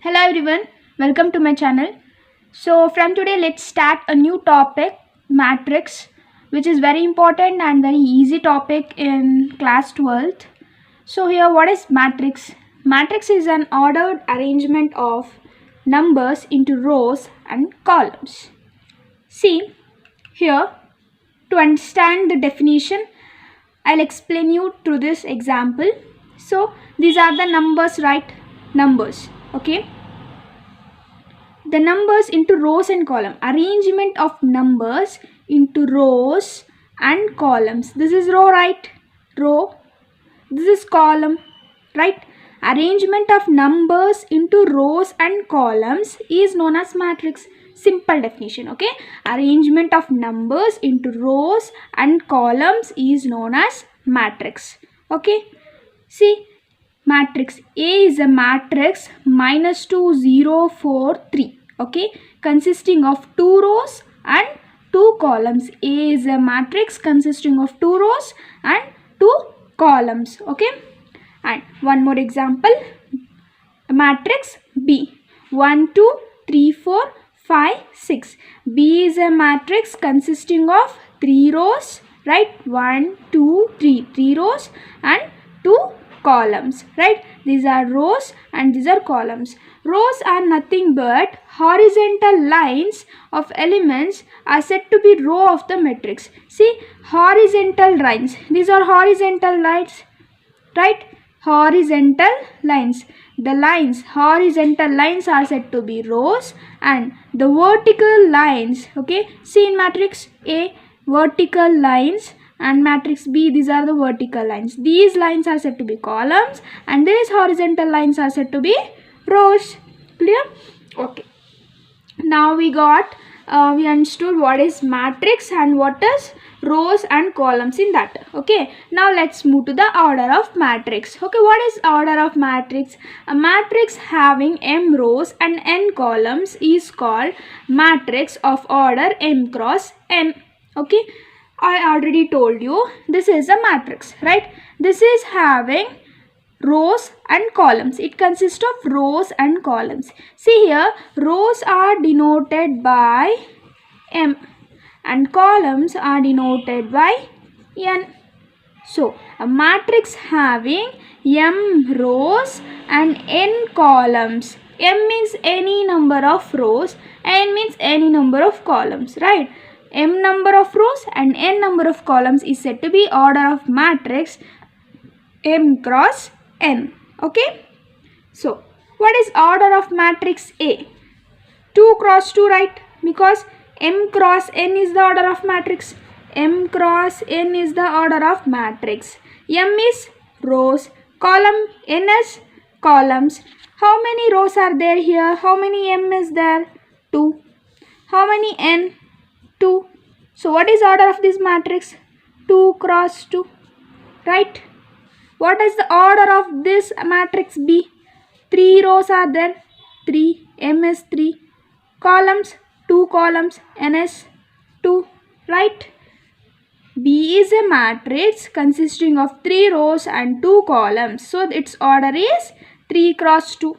Hello everyone, welcome to my channel. So from today let's start a new topic, matrix, which is very important and very easy topic in class 12th. So here, what is matrix? Matrix is an ordered arrangement of numbers into rows and columns. See here, to understand the definition, I'll explain you through this example. So these are the numbers, right? Numbers, okay? The numbers into rows and columns. Arrangement of numbers into rows and columns. This is row, right? Row. This is column, right? Arrangement of numbers into rows and columns is known as matrix. Simple definition, okay? Arrangement of numbers into rows and columns is known as matrix, okay? See, matrix A is a matrix minus 2, 0, 4, 3. Okay, consisting of 2 rows and 2 columns. A is a matrix consisting of 2 rows and 2 columns. Okay, and one more example, matrix B, 1, 2, 3, 4, 5, 6. B is a matrix consisting of 3 rows, right? 1, 2, 3 rows and 2 columns, right? These are rows and these are columns. Rows are nothing but horizontal lines of elements are said to be row of the matrix. See, horizontal lines. These are horizontal lines, right? Horizontal lines. The lines, horizontal lines are said to be rows, and the vertical lines, okay? See in matrix A, vertical lines, and matrix B, these are the vertical lines. These lines are said to be columns and these horizontal lines are said to be rows. Clear? Okay. Now we understood what is matrix and what is rows and columns in that. Okay. Now let's move to the order of matrix. Okay. What is order of matrix? A matrix having m rows and n columns is called matrix of order m cross n. Okay. I already told you this is a matrix, right? This is having rows and columns. It consists of rows and columns. See here, rows are denoted by m and columns are denoted by n. So, a matrix having m rows and n columns. M means any number of rows, n means any number of columns, right? M number of rows and n number of columns is said to be order of matrix m cross n. Okay. So, what is order of matrix A? 2 cross 2, right? Because m cross n is the order of matrix. M cross n is the order of matrix. M is rows, column n is columns. How many rows are there here? How many m is there? 2. How many n? 2. So what is order of this matrix? 2 cross 2, right? What is the order of this matrix B? 3 rows are there. 3. M is 3. Columns, 2 columns. N is 2, right? B is a matrix consisting of 3 rows and 2 columns. So its order is 3 cross 2.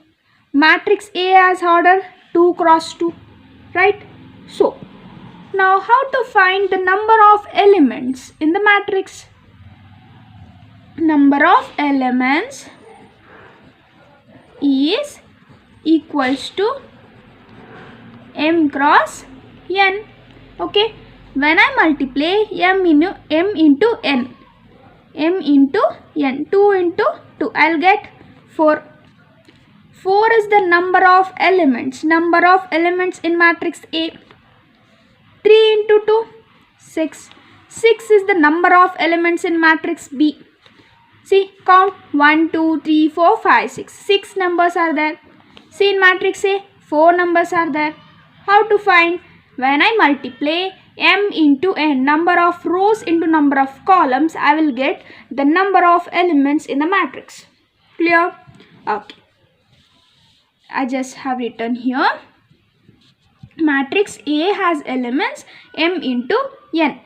Matrix A has order 2 cross 2, right? So now how to find the number of elements in the matrix? Number of elements is equals to m cross n. Okay. When I multiply m into n, 2 into 2, I'll get 4. 4 is the number of elements. Number of elements in matrix A. 3 into 2, 6. 6 is the number of elements in matrix B. See, count 1, 2, 3, 4, 5, 6. 6 numbers are there. See, in matrix A, 4 numbers are there. How to find? When I multiply m into n, number of rows into number of columns, I will get the number of elements in the matrix. Clear? Okay. I just have written here. Matrix A has elements m into n.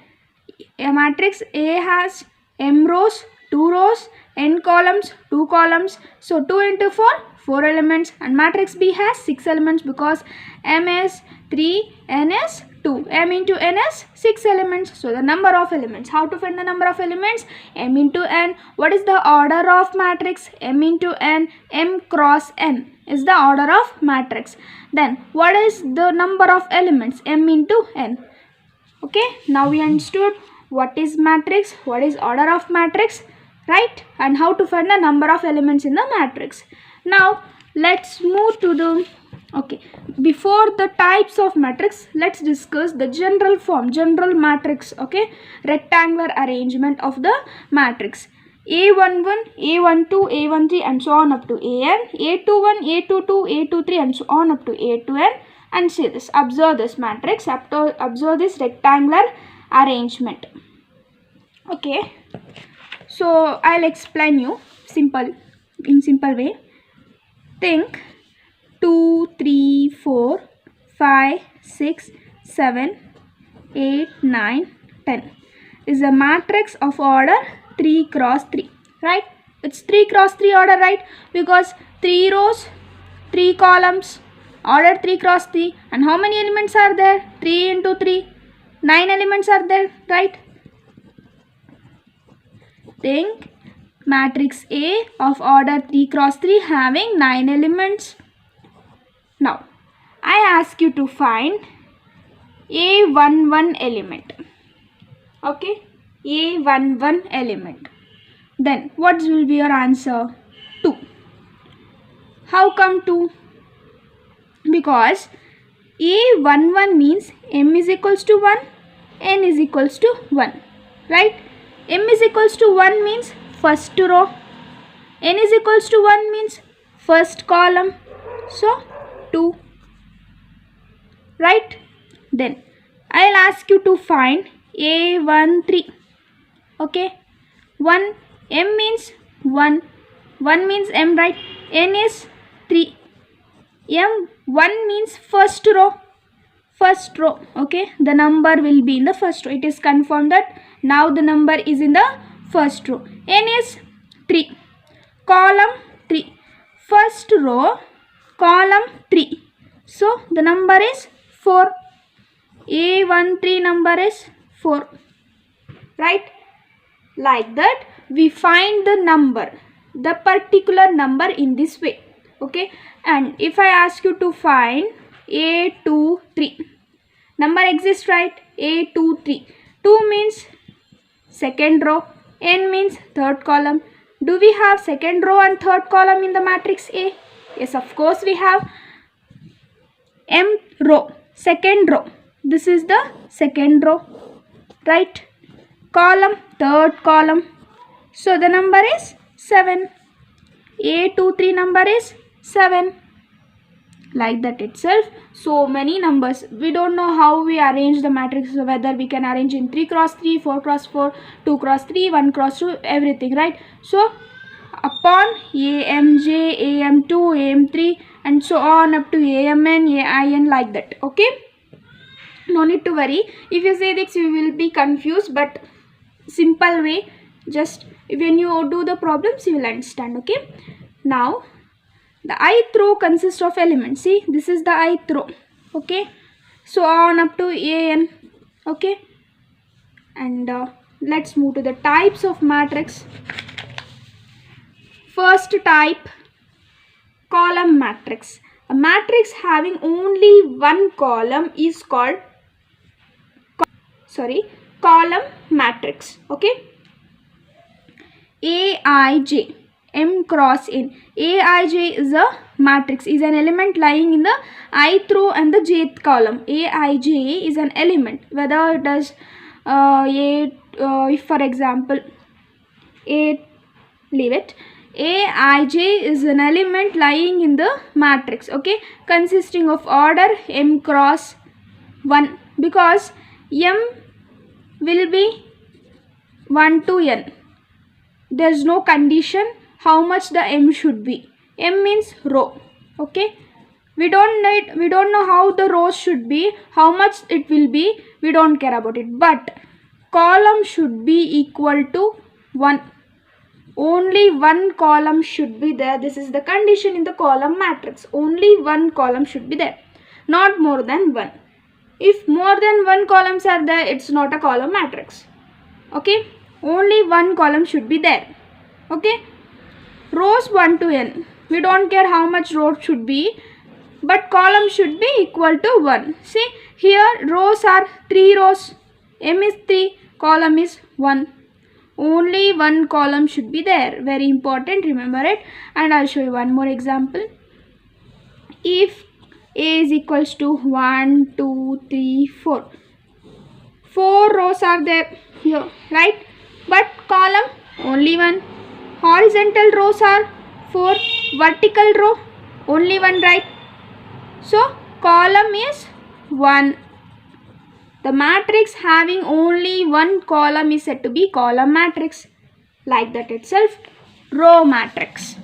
A matrix A has m rows, 2 rows, n columns, 2 columns. So 2 into 4, 4 elements, and matrix B has 6 elements because M is 3, N is 2. M into N is 6 elements. So the number of elements. How to find the number of elements? M into N. What is the order of matrix? M into N. M cross N is the order of matrix. Then what is the number of elements? M into N. Okay, now we understood what is matrix, what is order of matrix, right? And how to find the number of elements in the matrix. Now let's move to the before the types of matrix, let's discuss the general form, general matrix. Okay, rectangular arrangement of the matrix. A11, A12, A13 and so on up to AN, A21, A22, A23 and so on up to A2N. And see this, observe this matrix, observe this rectangular arrangement. Okay, so I'll explain you in simple way. Think 2, 3, 4, 5, 6, 7, 8, 9, 10 is a matrix of order 3 cross 3, right? It's 3 cross 3 order, right? Because 3 rows, 3 columns, order 3 cross 3. And how many elements are there? 3 into 3, 9 elements are there, right? Think matrix A of order 3 cross 3 having 9 elements. Now, I ask you to find A11 element. Okay, A11 element. Then, what will be your answer? 2. How come 2? Because A11 means M is equals to 1, N is equals to 1, right? M is equals to 1 means first row, N is equals to 1 means first column, so 2, right? Then I'll ask you to find A13. Okay, 1, M means 1 means M, right? N is 3, M1 means first row, okay, the number will be in the first row. It is confirmed that now the number is in the first row. N is 3, column 3, first row, column 3, so the number is 4. A13 number is 4, right? Like that we find the number, the particular number in this way. Okay, and if I ask you to find A23, number exists, right? A23, 2 means second row, N means third column. Do we have second row and third column in the matrix A? Yes, of course we have. M row, second row, this is the second row, right? Column, third column, so the number is 7. A23 number is 7. Like that itself, so many numbers. We don't know how we arrange the matrix, whether we can arrange in 3 cross 3, 4 cross 4, 2 cross 3, 1 cross 2, everything, right? So upon AMJ, AM2, AM3 and so on up to AMN, AIN, like that. Okay, no need to worry. If you say this you will be confused, but simple way, just when you do the problems you will understand. Okay, now the ith row consists of elements. See, this is the ith row. Okay, so on up to AN. Okay, and let's move to the types of matrix. First type, column matrix. A matrix having only one column is called column matrix. Okay, Aij, M cross N. Aij is a matrix, is an element lying in the ith row and the jth column. Aij is an element, whether it does if for example A, leave it. Aij is an element lying in the matrix, okay, consisting of order M cross 1, because M will be 1 to N. There is no condition how much the M should be. M means row. Okay, we don't know how the rows should be, how much it will be, we don't care about it, but column should be equal to 1. only one column should be there. This is the condition in the column matrix. Only one column should be there, not more than one. If more than one columns are there, it's not a column matrix. Okay, only one column should be there. Okay, rows 1 to n, we don't care how much rows should be, but column should be equal to 1. See, here rows are 3 rows, m is 3, column is 1. Only one column should be there. Very important, remember it. And I'll show you one more example. If a is equals to 1, 2, 3, 4. 4 rows are there here, right? But column only one. Horizontal rows are 4. Vertical row only one, right? So column is 1. The matrix having only one column is said to be column matrix. Like that itself, row matrix.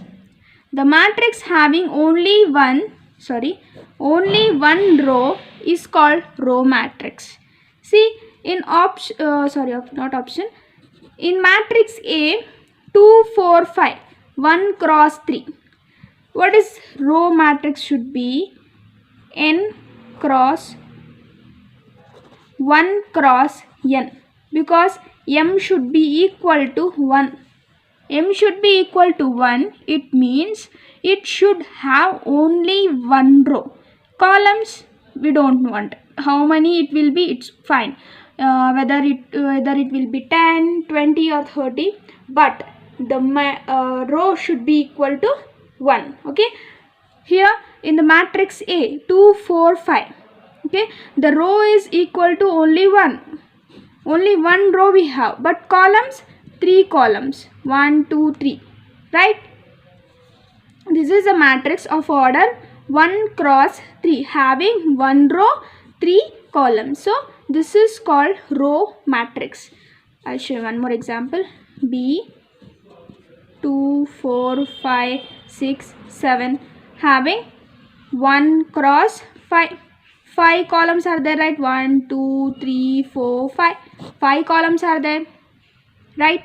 The matrix having only one row is called row matrix. See, in in matrix A, 2, 4, 5, 1 cross 3. What is row matrix should be? N cross 1 cross n, because m should be equal to 1. M should be equal to 1. It means it should have only one row. Columns we don't want. How many it will be, it's fine. Whether it will be 10, 20 or 30, but the row should be equal to 1. Okay. Here in the matrix A, 2, 4, 5. Okay, the row is equal to only one. Only one row we have, but columns, 3 columns. 1, 2, 3. Right? This is a matrix of order 1 cross 3, having one row, 3 columns. So this is called row matrix. I'll show you one more example. B, 2, 4, 5, 6, 7, having 1 cross 5. 5 columns are there, right? 1, 2, 3, 4, 5. 5 columns are there, right?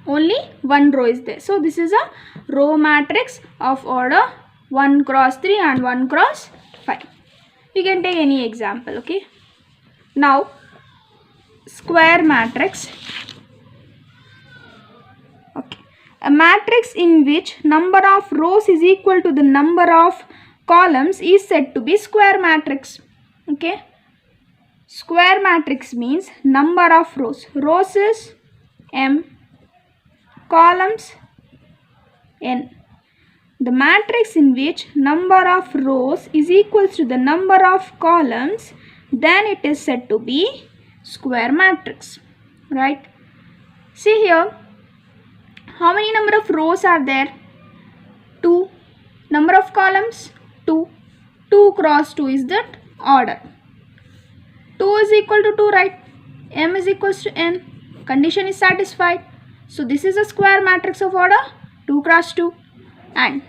Only one row is there. So this is a row matrix of order 1 cross 3 and 1 cross 5. You can take any example, okay? Now, square matrix. Okay. A matrix in which number of rows is equal to the number of columns is said to be square matrix. Okay. Square matrix means number of rows. Rows is m, columns n. The matrix in which number of rows is equal to the number of columns, then it is said to be square matrix. Right. See here, how many number of rows are there? 2. Number of columns? 2. 2 cross 2 is that order. 2 is equal to 2, right? M is equals to n. Condition is satisfied. So this is a square matrix of order 2 cross 2. And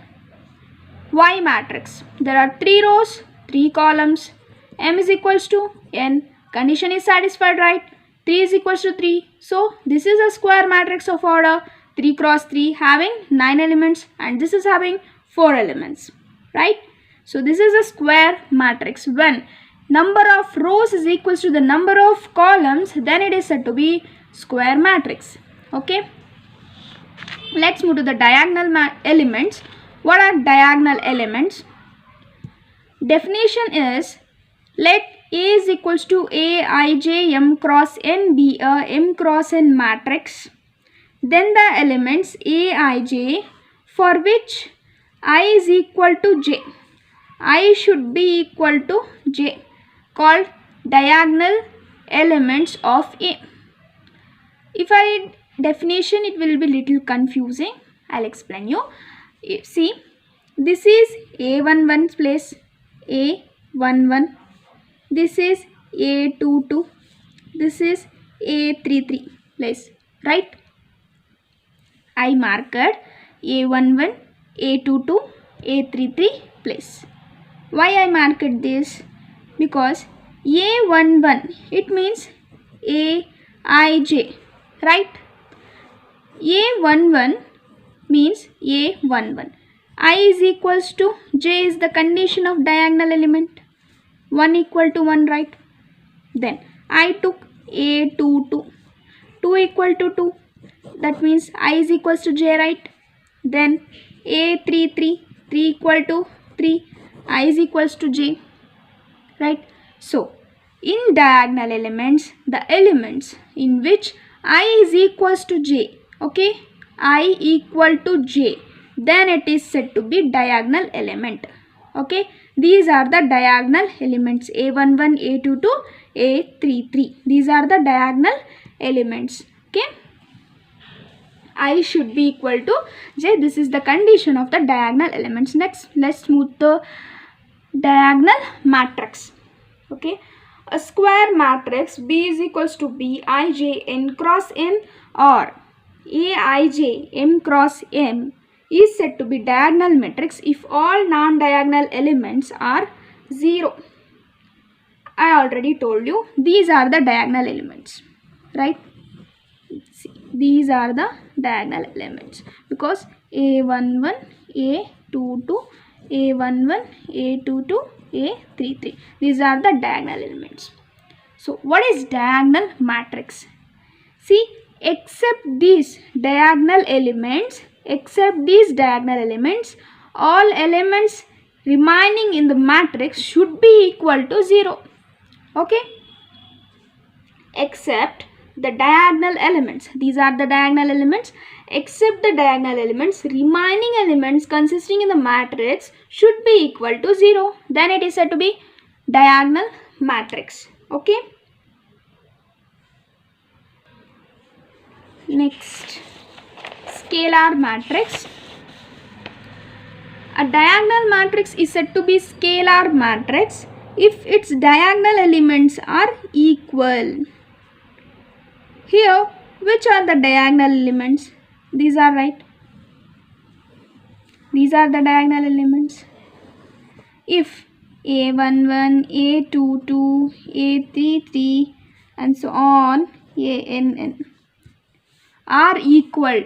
Y matrix. There are 3 rows, 3 columns. M is equals to n. Condition is satisfied, right? 3 is equals to 3. So this is a square matrix of order 3 cross 3 having 9 elements, and this is having 4 elements, right? So this is a square matrix. When number of rows is equal to the number of columns, then it is said to be square matrix. Okay. Let's move to the diagonal elements. What are diagonal elements? Definition is, let A is equals to Aij m cross n be a m cross n matrix. Then the elements Aij for which I is equal to j. I should be equal to j, called diagonal elements of A. If I read definition, it will be little confusing. I'll explain you. See, this is A11 place, A11. This is A22. This is A33 place, right? I marked A11, A22, A33 place. Why I marked this? Because A11, it means Aij, right? A11 means A11. I is equals to J is the condition of diagonal element. 1 equal to 1, right? Then I took A22. 2 equal to 2. That means I is equals to J, right? Then A33. 3 equal to 3. I is equals to J, right? So in diagonal elements, the elements in which I is equals to J, okay, I equal to J, then it is said to be diagonal element. Okay, these are the diagonal elements A11, A22, A33. These are the diagonal elements. Okay, I should be equal to J. This is the condition of the diagonal elements. Next, let's move the diagonal matrix. Okay, a square matrix B is equals to Bij n cross n or Aij m cross m is said to be diagonal matrix if all non-diagonal elements are 0. I already told you these are the diagonal elements, right? See, these are the diagonal elements because A11, A22, A11, A22, A33. These are the diagonal elements. So what is diagonal matrix? See, except these diagonal elements, all elements remaining in the matrix should be equal to 0. Okay? Except the diagonal elements. These are the diagonal elements. Except the diagonal elements, remaining elements consisting in the matrix should be equal to 0. Then it is said to be diagonal matrix. Okay? Next, scalar matrix. A diagonal matrix is said to be scalar matrix if its diagonal elements are equal. Here, which are the diagonal elements? These are right. These are the diagonal elements. If A11, A22, A33 and so on, ANN are equal,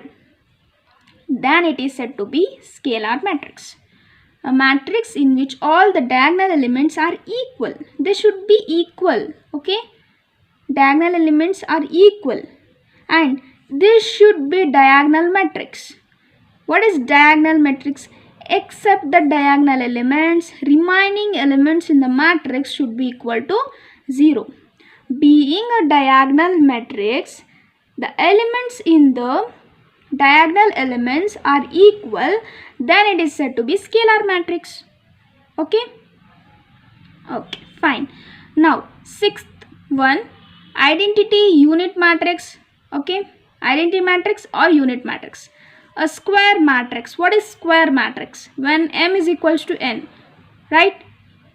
then it is said to be scalar matrix. A matrix in which all the diagonal elements are equal. They should be equal. Okay? Diagonal elements are equal and this should be diagonal matrix. What is diagonal matrix? Except the diagonal elements, remaining elements in the matrix should be equal to 0. Being a diagonal matrix, the elements in the diagonal elements are equal, then it is said to be scalar matrix. Okay? Okay, fine. Now, sixth one, identity unit matrix. Okay? Identity matrix or unit matrix. A square matrix. What is square matrix? When m is equals to n, right?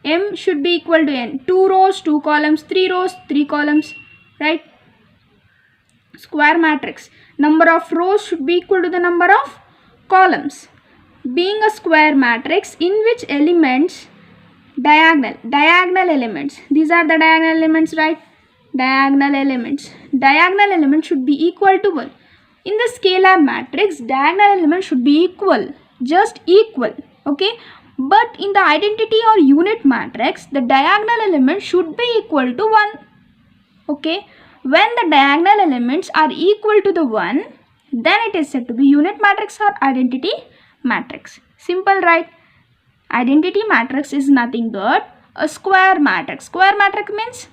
M should be equal to n. 2 rows, 2 columns, 3 rows, 3 columns, right? Square matrix. Number of rows should be equal to the number of columns. Being a square matrix in which elements diagonal elements. These are the diagonal elements, right? Diagonal elements should be equal to 1. In the scalar matrix, diagonal elements should be equal, just equal. Okay? But in the identity or unit matrix, the diagonal elements should be equal to 1. Okay? When the diagonal elements are equal to the 1, then it is said to be unit matrix or identity matrix. Simple, right? Identity matrix is nothing but a square matrix. Square matrix means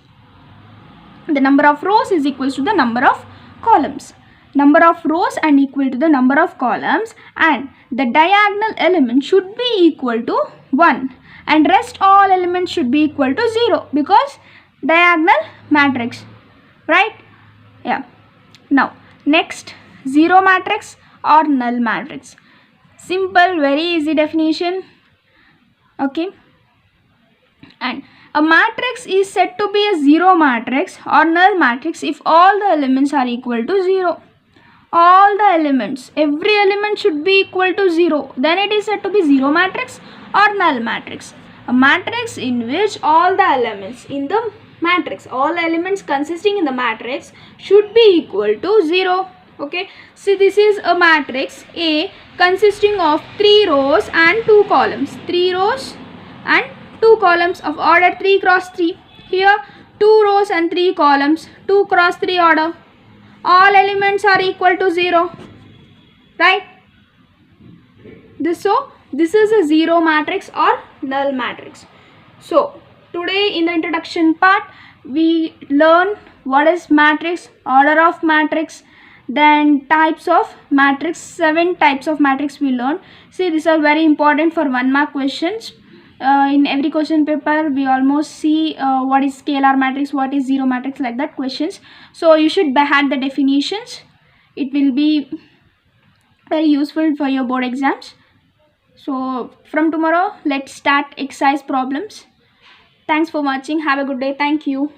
the number of rows is equal to the number of columns. Number of rows and equal to the number of columns, and the diagonal element should be equal to 1 and rest all elements should be equal to 0 because diagonal matrix, right? Yeah. Now next, zero matrix or null matrix. Simple, very easy definition. Okay. And a matrix is said to be a zero matrix or null matrix if all the elements are equal to 0. All the elements, every element should be equal to 0. Then it is said to be zero matrix or null matrix. A matrix in which all the elements in the matrix, all elements consisting in the matrix should be equal to 0. Okay, so this is a matrix A consisting of 3 rows and 2 columns. 3 rows and 2 columns of order 3 cross 3. Here 2 rows and 3 columns, 2 cross 3 order. All elements are equal to 0. Right? This is a zero matrix or null matrix. So today in the introduction part we learn what is matrix, order of matrix, then types of matrix. 7 types of matrix we learn. See, these are very important for 1 mark questions. In every question paper we almost see what is scalar matrix, what is zero matrix, like that questions. So you should have the definitions. It will be very useful for your board exams. So from tomorrow let's start exercise problems. Thanks for watching. Have a good day. Thank you.